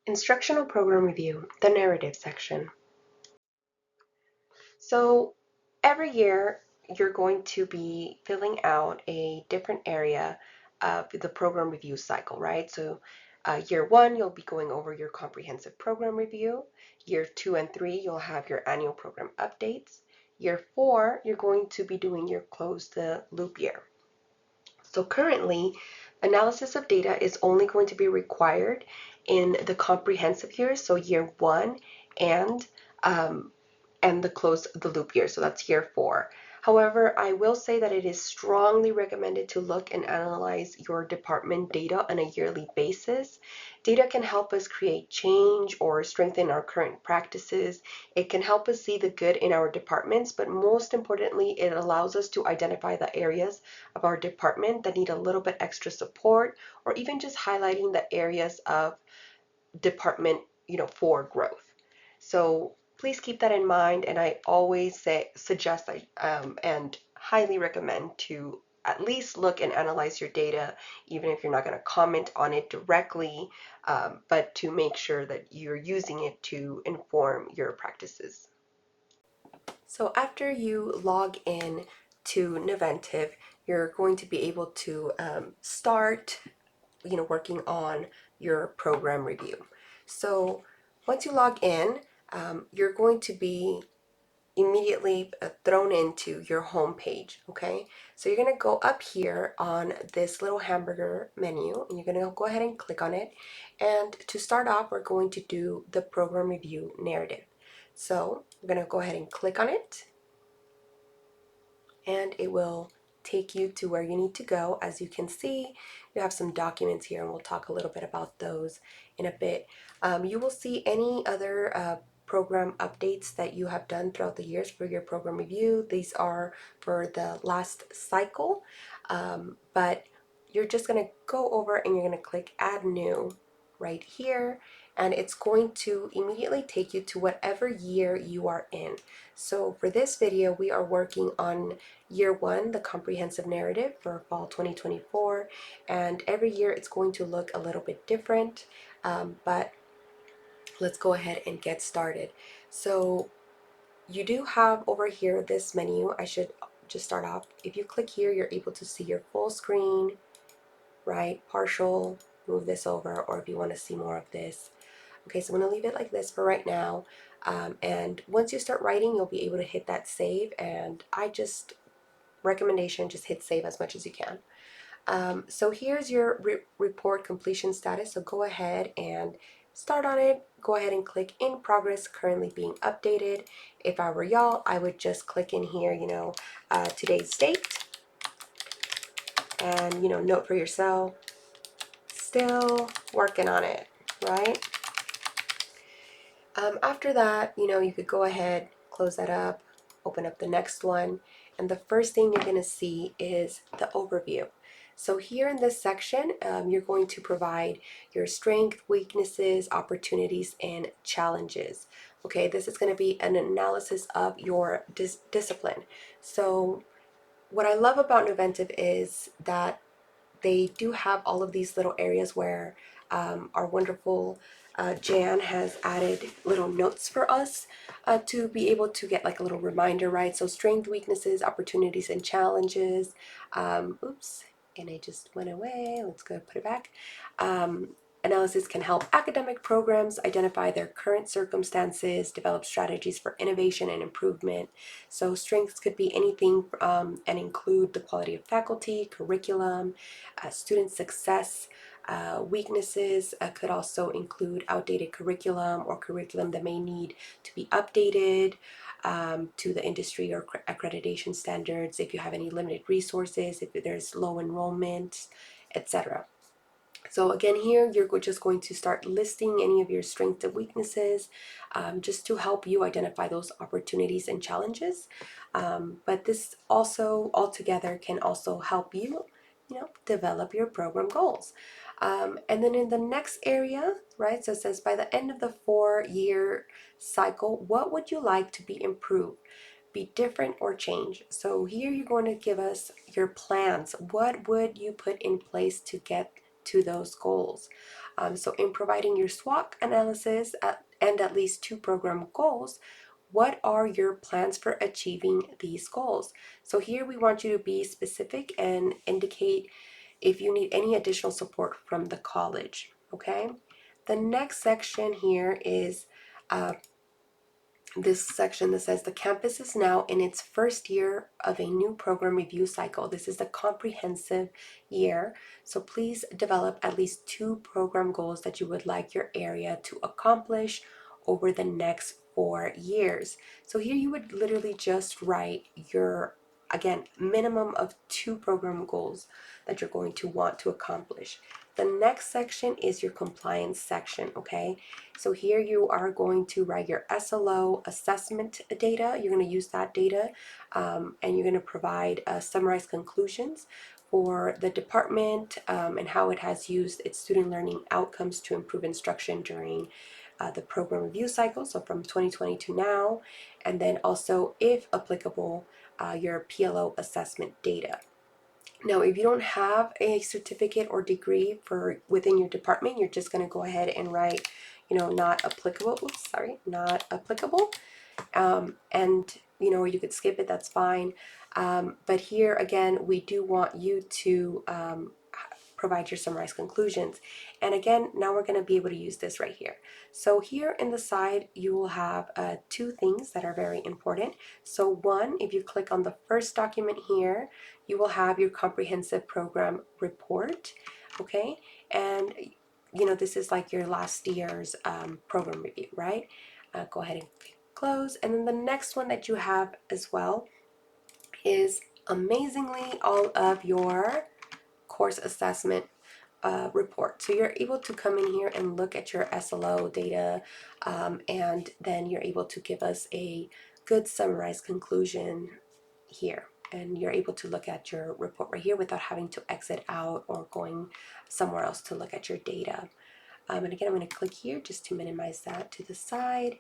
Instructional Program Review, the narrative section. So every year you're going to be filling out a different area of the program review cycle, right? So year one, you'll be going over your comprehensive program review. Year two and three, you'll have your annual program updates. Year four, you're going to be doing your close the loop year. So currently, analysis of data is only going to be required in the comprehensive year, so year one and um, and the close the loop year, so that's year four. However, I will say that it is strongly recommended to look and analyze your department data on a yearly basis. Data can help us create change or strengthen our current practices. It can help us see the good in our departments, but most importantly, it allows us to identify the areas of our department that need a little bit extra support, or even just highlighting the areas of department, for growth. So please keep that in mind, and I always suggest and highly recommend to at least look and analyze your data, even if you're not going to comment on it directly, but to make sure that you're using it to inform your practices. So after you log in to Naventive, you're going to be able to start working on your program review. So once you log in, you're going to be immediately thrown into your home page. Okay, so you're going to go up here on this little hamburger menu, and you're going to go ahead and click on it. And to start off, we're going to do the program review narrative. So I'm going to go ahead and click on it, and it will take you to where you need to go. As you can see, you have some documents here, and we'll talk a little bit about those in a bit. You will see any other program updates that you have done throughout the years for your program review. These are for the last cycle, but you're just going to go over and you're going to click Add New right here, and it's going to immediately take you to whatever year you are in. So for this video, we are working on year one, the comprehensive narrative for fall 2024, and every year it's going to look a little bit different, but let's go ahead and get started. So you do have over here this menu. I should just start off. If you click here, you're able to see your full screen, right? Partial, move this over, or if you want to see more of this. Okay, so I'm going to leave it like this for right now. And once you start writing, you'll be able to hit that save, and recommendation, just hit save as much as you can. So here's your report completion status. So go ahead and start on it. Go ahead and click in progress, currently being updated. If I were y'all, I would just click in here, today's date, and, note for yourself, still working on it, right? After that, you could go ahead, close that up, open up the next one, and the first thing you're going to see is the overview. So here in this section, you're going to provide your strength, weaknesses, opportunities, and challenges. Okay, this is going to be an analysis of your discipline. So what I love about Nuventive is that they do have all of these little areas where our wonderful Jan has added little notes for us to be able to get like a little reminder, right? So strength, weaknesses, opportunities, and challenges. Oops, and it just went away. Let's go put it back. Analysis can help academic programs identify their current circumstances, develop strategies for innovation and improvement. So strengths could be anything and include the quality of faculty, curriculum, student success. Weaknesses could also include outdated curriculum or curriculum that may need to be updated to the industry or accreditation standards, if you have any limited resources, if there's low enrollment, etc. So again, here you're just going to start listing any of your strengths and weaknesses just to help you identify those opportunities and challenges. But this also altogether can also help you, develop your program goals. And then in the next area, right, so it says by the end of the 4-year cycle, what would you like to be improved? Be different or change. So here you're going to give us your plans. What would you put in place to get to those goals? So in providing your SWOT analysis and at least 2 program goals, what are your plans for achieving these goals? So here we want you to be specific and indicate if you need any additional support from the college, okay? The next section here is this section that says the campus is now in its first year of a new program review cycle. This is the comprehensive year. So please develop at least 2 program goals that you would like your area to accomplish over the next 4 years. So here you would literally just write your, again, minimum of 2 program goals that you're going to want to accomplish. The next section is your compliance section, okay? So here you are going to write your SLO assessment data. You're going to use that data and you're going to provide summarized conclusions for the department and how it has used its student learning outcomes to improve instruction during the program review cycle, so from 2020 to now, and then also, if applicable, your PLO assessment data. Now, if you don't have a certificate or degree for within your department, you're just going to go ahead and write, not applicable. Oops, sorry, not applicable. And or you could skip it, that's fine. But here again, we do want you to provide your summarized conclusions. And again, now we're going to be able to use this right here. So here in the side, you will have 2 things that are very important. So one, if you click on the first document here, you will have your comprehensive program report, okay? And this is like your last year's program review, right? Go ahead and close. And then the next one that you have as well is amazingly all of your course assessment report. So you're able to come in here and look at your SLO data, and then you're able to give us a good summarized conclusion here. And you're able to look at your report right here without having to exit out or going somewhere else to look at your data. And again, I'm going to click here just to minimize that to the side.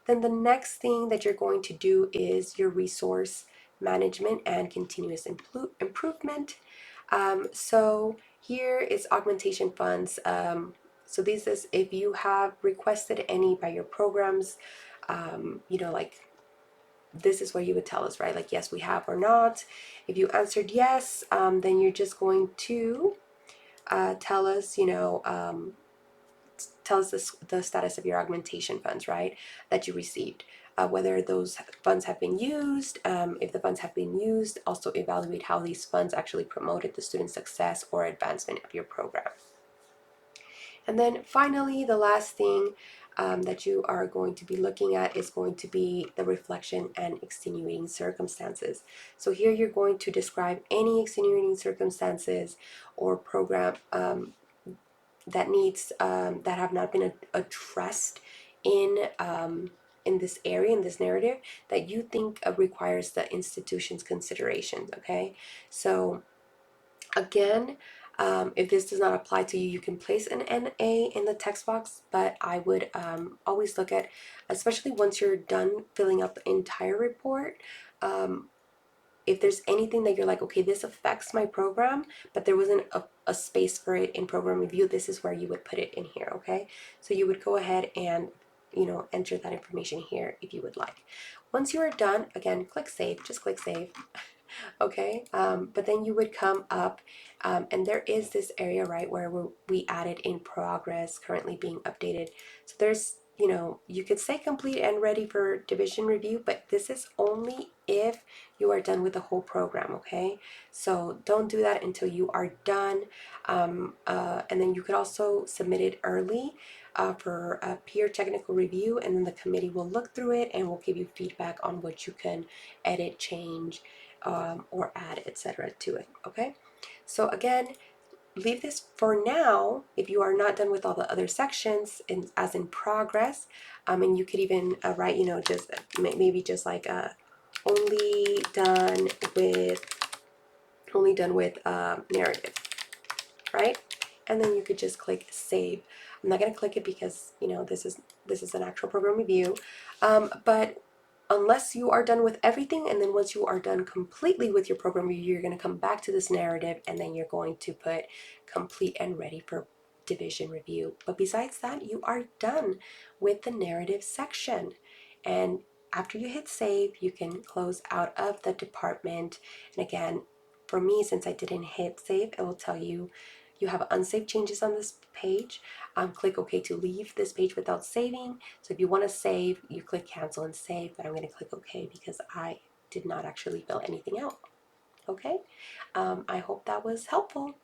Then the next thing that you're going to do is your resource management and continuous improvement. So here is augmentation funds. So this is if you have requested any by your programs, like this is where you would tell us, right? Like, yes, we have or not. If you answered yes, then you're just going to tell us, tell us the status of your augmentation funds, right, that you received. Whether those funds have been used. If the funds have been used, also evaluate how these funds actually promoted the student success or advancement of your program. And then finally, the last thing that you are going to be looking at is going to be the reflection and extenuating circumstances. So here you're going to describe any extenuating circumstances or program that have not been addressed in this area, in this narrative, that you think requires the institution's considerations. Okay, so again, if this does not apply to you, you can place an NA in the text box, but I would always look at, especially once you're done filling out the entire report, if there's anything that you're like, okay, this affects my program, but there wasn't a space for it in program review, this is where you would put it in here, okay? So you would go ahead and, enter that information here if you would like. Once you are done, again, click save, just click save, okay? But then you would come up, and there is this area, right, where we added in progress, currently being updated. So there's, you could say complete and ready for division review, but this is only if you are done with the whole program, okay? So don't do that until you are done. And then you could also submit it early for a peer technical review, and then the committee will look through it and will give you feedback on what you can edit, change, or add, etc. to it, okay? So again, leave this for now if you are not done with all the other sections as in progress, and you could even write, just maybe just like only done with narrative, right? And then you could just click save. I'm not going to click it because this is an actual program review, but unless you are done with everything, and then once you are done completely with your program review, you're going to come back to this narrative, and then you're going to put complete and ready for division review. But besides that, you are done with the narrative section. And after you hit save, you can close out of the department. And again, for me, since I didn't hit save, it will tell you you have unsaved changes on this page. Click OK to leave this page without saving. So if you want to save, you click cancel and save, but I'm going to click OK because I did not actually fill anything out. Okay, I hope that was helpful.